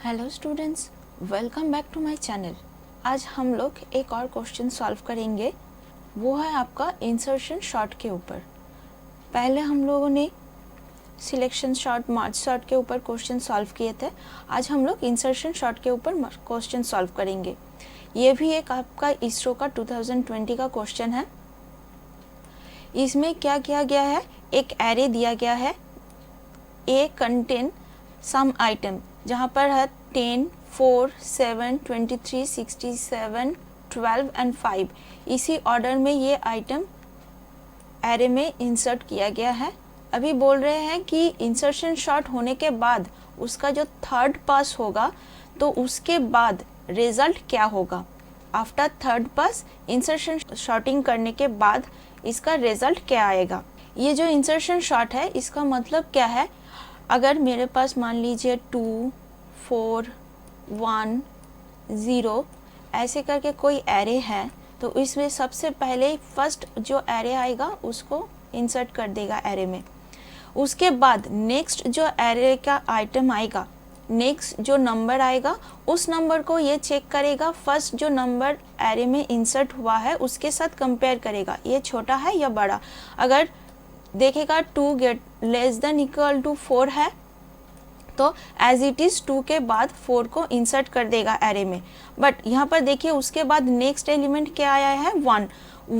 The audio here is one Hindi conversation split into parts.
Hello students, welcome back to my channel. आज हम लोग एक और क्वेश्चन सॉल्व करेंगे, वो है आपका इंसर्शन शॉर्ट के ऊपर। पहले हम लोगों ने सिलेक्शन शॉर्ट, मार्च शॉर्ट के ऊपर क्वेश्चन सॉल्व किए थे। आज हम लोग इंसर्शन शॉर्ट के ऊपर क्वेश्चन सॉल्व करेंगे। ये भी एक आपका इसरो का 2020 का क्वेश्चन है। इसमें क्या किया गया है, एक एरे दिया गया है, ए कंटेन सम आइटम, जहाँ पर है 10, 4, 7, 23, 67, 12 एंड 5। इसी ऑर्डर में ये आइटम एरे में इंसर्ट किया गया है। अभी बोल रहे हैं कि इंसर्शन शॉर्ट होने के बाद उसका जो थर्ड पास होगा तो उसके बाद रिजल्ट क्या होगा। After third pass insertion sorting करने के बाद इसका रिजल्ट क्या आएगा। ये जो इंसर्शन शॉर्ट है इसका मतलब क्या है, अगर मेरे पास मान लीजिए 2, 4, 1, 0 ऐसे करके कोई एरे है तो इसमें सबसे पहले फर्स्ट जो एरे आएगा उसको इंसर्ट कर देगा एरे में। उसके बाद नेक्स्ट जो एरे का आइटम आएगा, नेक्स्ट जो नंबर आएगा उस नंबर को ये चेक करेगा, फर्स्ट जो नंबर एरे में इंसर्ट हुआ है उसके साथ कंपेयर करेगा, ये छोटा है या बड़ा। अगर देखेगा 2 get less than equal to 4 है तो एज इट इज़ 2 के बाद 4 को इंसर्ट कर देगा एरे में। बट यहाँ पर देखिए उसके बाद नेक्स्ट एलिमेंट क्या आया है, 1।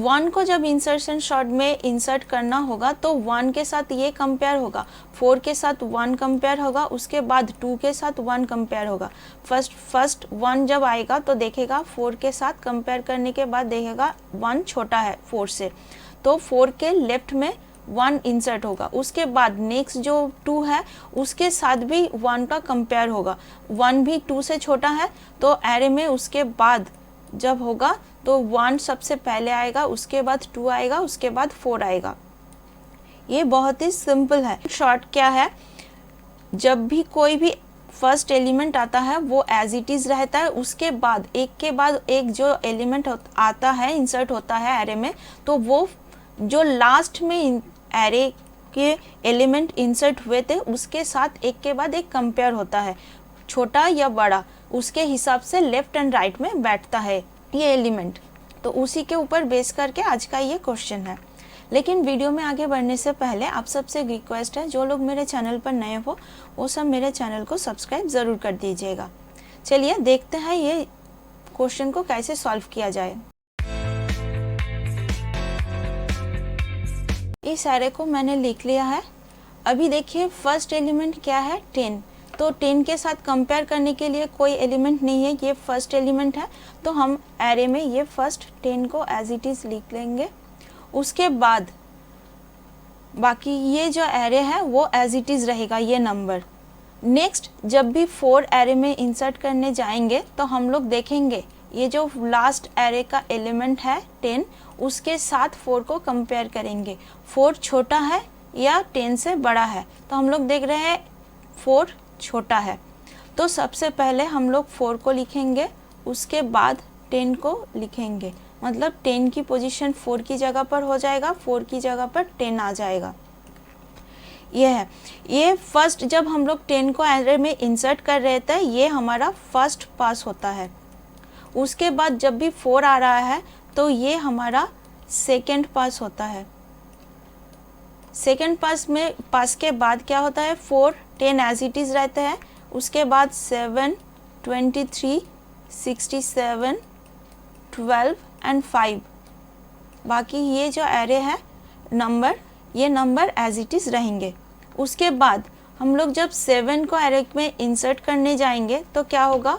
1 को जब इंसर्शन शॉर्ट में इंसर्ट करना होगा तो 1 के साथ ये कंपेयर होगा, 4 के साथ 1 कंपेयर होगा, उसके बाद 2 के साथ 1 कंपेयर होगा। फर्स्ट 1 जब आएगा तो देखेगा 4 के साथ कंपेयर करने के बाद देखेगा 1 छोटा है 4 से, तो 4 के लेफ्ट में 1 इंसर्ट होगा। उसके बाद नेक्स्ट जो 2 है उसके साथ भी 1 का कंपेयर होगा, 1 भी 2 से छोटा है तो एरे में उसके बाद जब होगा तो 1 सबसे पहले आएगा, उसके बाद 2 आएगा, उसके बाद 4 आएगा। ये बहुत ही सिंपल है। शॉर्ट क्या है, जब भी कोई भी फर्स्ट एलिमेंट आता है वो एज इट इज़ रहता है, उसके बाद एक के बाद एक जो एलिमेंट आता है इंसर्ट होता है एरे में, तो वो जो लास्ट में एरे के एलिमेंट इंसर्ट हुए थे उसके साथ एक के बाद एक कंपेयर होता है, छोटा या बड़ा, उसके हिसाब से लेफ्ट एंड राइट में बैठता है ये एलिमेंट। तो उसी के ऊपर बेस करके आज का ये क्वेश्चन है। लेकिन वीडियो में आगे बढ़ने से पहले आप सबसे रिक्वेस्ट है, जो लोग मेरे चैनल पर नए हो वो सब मेरे चैनल को सब्सक्राइब ज़रूर कर दीजिएगा। चलिए देखते हैं ये क्वेश्चन को कैसे सॉल्व किया जाए। इस एरे को मैंने लिख लिया है। अभी देखिए फर्स्ट एलिमेंट क्या है, 10। तो 10 के साथ कंपेयर करने के लिए कोई एलिमेंट नहीं है, ये फर्स्ट एलिमेंट है, तो हम एरे में ये फर्स्ट 10 को एज इट इज़ लिख लेंगे। उसके बाद बाकी ये जो एरे है वो एज इट इज़ रहेगा, ये नंबर। नेक्स्ट जब भी 4 एरे में इंसर्ट करने जाएंगे तो हम लोग देखेंगे ये जो लास्ट एरे का एलिमेंट है 10, उसके साथ 4 को कंपेयर करेंगे, 4 छोटा है या 10 से बड़ा है। तो हम लोग देख रहे हैं 4 छोटा है, तो सबसे पहले हम लोग 4 को लिखेंगे, उसके बाद 10 को लिखेंगे, मतलब 10 की पोजीशन 4 की जगह पर हो जाएगा, 4 की जगह पर 10 आ जाएगा। ये है, ये फर्स्ट जब हम लोग 10 को एरे में इंसर्ट कर रहे थे ये हमारा फर्स्ट पास होता है। उसके बाद जब भी 4 आ रहा है तो ये हमारा सेकेंड पास होता है। सेकेंड पास के बाद क्या होता है, 4, 10 एज इट इज़ रहते हैं, उसके बाद 7, 23, 67, 12 एंड 5। बाकी ये जो एरे है नंबर, ये नंबर एज इट इज़ रहेंगे। उसके बाद हम लोग जब 7 को एरे में इंसर्ट करने जाएंगे तो क्या होगा,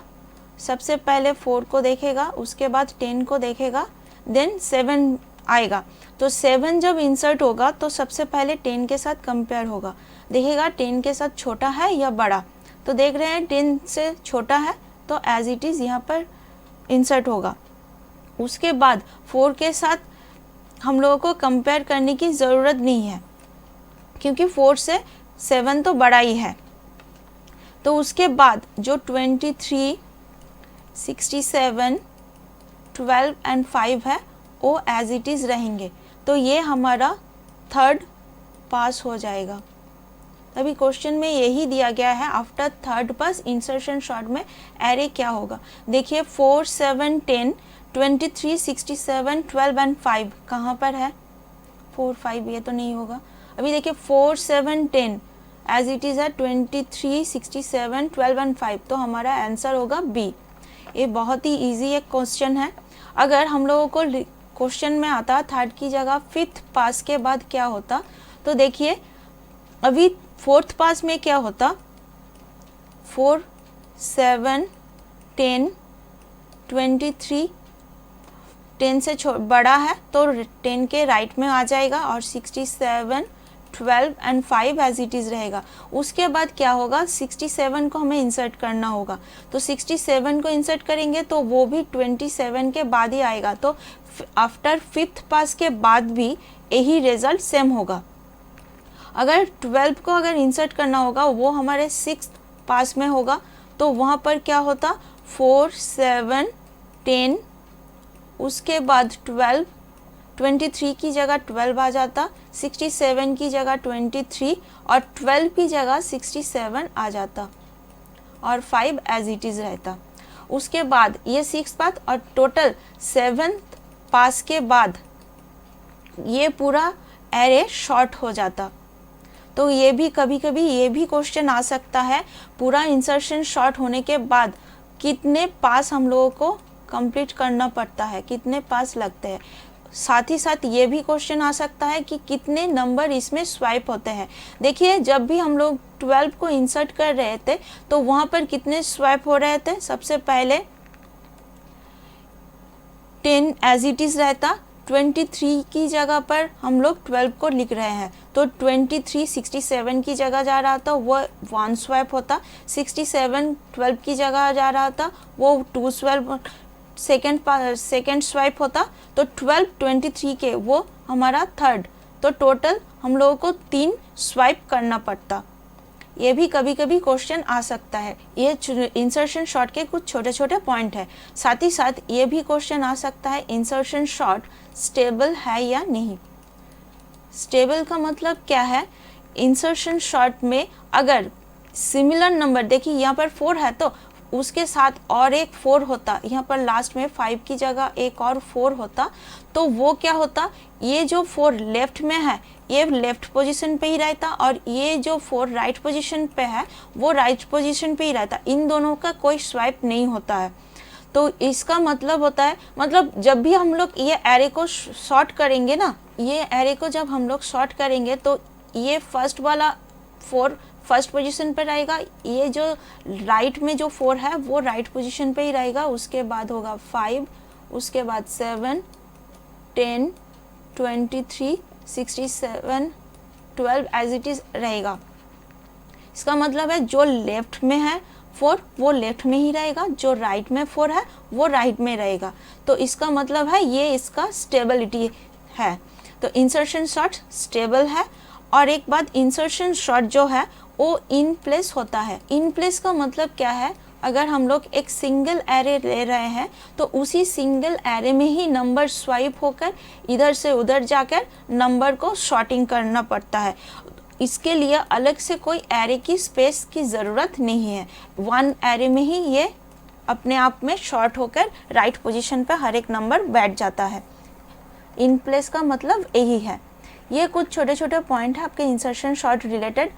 सबसे पहले 4 को देखेगा, उसके बाद 10 को देखेगा, देन 7 आएगा। तो 7 जब इंसर्ट होगा तो सबसे पहले 10 के साथ कंपेयर होगा, देखेगा 10 के साथ छोटा है या बड़ा। तो देख रहे हैं 10 से छोटा है तो एज इट इज़ यहाँ पर इंसर्ट होगा। उसके बाद 4 के साथ हम लोगों को कंपेयर करने की ज़रूरत नहीं है क्योंकि 4 से 7 तो बड़ा ही है। तो उसके बाद जो 23, 67, 12 एंड 5 है वो एज इट इज़ रहेंगे। तो ये हमारा थर्ड पास हो जाएगा। तभी क्वेश्चन में यही दिया गया है, after third pass insertion short में एरे क्या होगा। देखिए 4, 7, 10, 23, 67, 12 एंड 5 कहाँ पर है, 4, 5 ये तो नहीं होगा। अभी देखिए 4, 7, 10 एज इट इज़ है 23, 67, 12 एंड 5, तो हमारा आंसर होगा बी। ये बहुत ही इजी एक क्वेश्चन है। अगर हम लोगों को क्वेश्चन में आता थर्ड की जगह फिफ्थ पास के बाद क्या होता, तो देखिए अभी फोर्थ पास में क्या होता, 4, 7, 10, 23, 10 से बड़ा है तो 10 के राइट में आ जाएगा और 67, 12 एंड 5 एज इट इज़ रहेगा। उसके बाद क्या होगा, 67 को हमें इंसर्ट करना होगा, तो 67 को इंसर्ट करेंगे तो वो भी 27 के बाद ही आएगा, तो आफ्टर फिफ्थ पास के बाद भी यही रिजल्ट सेम होगा। अगर 12 को अगर इंसर्ट करना होगा वो हमारे सिक्स्थ पास में होगा, तो वहाँ पर क्या होता, 4, 7, 10, उसके बाद 12, 23 की जगह 12 आ जाता, 67 की जगह 23 और 12 की जगह 67 आ जाता और 5 एज इट इज़ रहता। उसके बाद ये 6 पास और टोटल 7th पास के बाद ये पूरा एरे शॉर्ट हो जाता। तो ये भी कभी कभी ये भी क्वेश्चन आ सकता है, पूरा इंसर्शन शॉर्ट होने के बाद कितने पास हम लोगों को कंप्लीट करना पड़ता है, कितने पास लगते हैं। साथ ही साथ ये भी क्वेश्चन आ सकता है कि कितने नंबर इसमें स्वाइप होते हैं। देखिए जब भी हम लोग 12 को इंसर्ट कर रहे थे तो वहाँ पर कितने स्वाइप हो रहे थे, सबसे पहले 10 एज इट इज़ रहता, 23 की जगह पर हम लोग 12 को लिख रहे हैं तो 23 67 की जगह जा रहा था, वो 1 स्वाइप होता, 67 12 की जगह जा रहा था, वो 2 स्वाइप सेकेंड स्वाइप होता, तो 12 23 के वो हमारा थर्ड, तो टोटल हम लोगों को 3 स्वाइप करना पड़ता। ये भी कभी कभी क्वेश्चन आ सकता है। ये इंसर्शन शॉर्ट के कुछ छोटे छोटे पॉइंट है। साथ ही साथ ये भी क्वेश्चन आ सकता है, इंसर्शन शॉर्ट स्टेबल है या नहीं। स्टेबल का मतलब क्या है, इंसर्शन शॉर्ट में अगर सिमिलर नंबर, देखिए यहाँ पर 4 है तो उसके साथ और एक 4 होता, यहाँ पर लास्ट में 5 की जगह एक और 4 होता, तो वो क्या होता, ये जो 4 लेफ्ट में है ये लेफ्ट पोजीशन पे ही रहता और ये जो 4 राइट पोजीशन पे है वो राइट पोजीशन पे ही रहता, इन दोनों का कोई स्वाइप नहीं होता है। तो इसका मतलब होता है, मतलब जब भी हम लोग ये एरे को शॉर्ट करेंगे ना, ये एरे को जब हम लोग शॉर्ट करेंगे तो ये फर्स्ट वाला 4 फर्स्ट पोजीशन पे रहेगा, ये जो राइट में जो 4 है वो राइट पोजीशन पे ही रहेगा, उसके बाद होगा 5, उसके बाद 7, 10, 23, 67, 12 एज इट इज़ रहेगा। इसका मतलब है जो लेफ्ट में है 4 वो लेफ्ट में ही रहेगा, जो राइट में 4 है वो राइट में रहेगा। तो इसका मतलब है ये इसका स्टेबिलिटी है। तो इंसर्शन शॉर्ट स्टेबल है। और एक बात, इंसर्शन शॉर्ट जो है वो इन प्लेस होता है। इन प्लेस का मतलब क्या है, अगर हम लोग एक सिंगल एरे ले रहे हैं तो उसी सिंगल एरे में ही नंबर स्वाइप होकर इधर से उधर जाकर नंबर को शॉर्टिंग करना पड़ता है। इसके लिए अलग से कोई एरे की स्पेस की ज़रूरत नहीं है, वन एरे में ही ये अपने आप में शॉर्ट होकर राइट पोजीशन पे हर एक नंबर बैठ जाता है। इन प्लेस का मतलब यही है। ये कुछ छोटे छोटे पॉइंट है आपके इंसर्शन शॉर्ट रिलेटेड।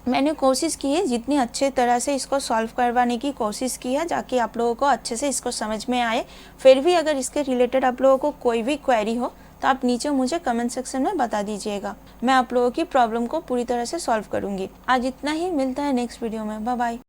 मैंने कोशिश की है जितनी अच्छे तरह से इसको सॉल्व करवाने की कोशिश की है, ताकि आप लोगों को अच्छे से इसको समझ में आए। फिर भी अगर इसके रिलेटेड आप लोगों को कोई भी क्वेरी हो तो आप नीचे मुझे कमेंट सेक्शन में बता दीजिएगा, मैं आप लोगों की प्रॉब्लम को पूरी तरह से सॉल्व करूँगी। आज इतना ही, मिलता है नेक्स्ट वीडियो में, बाय बाय।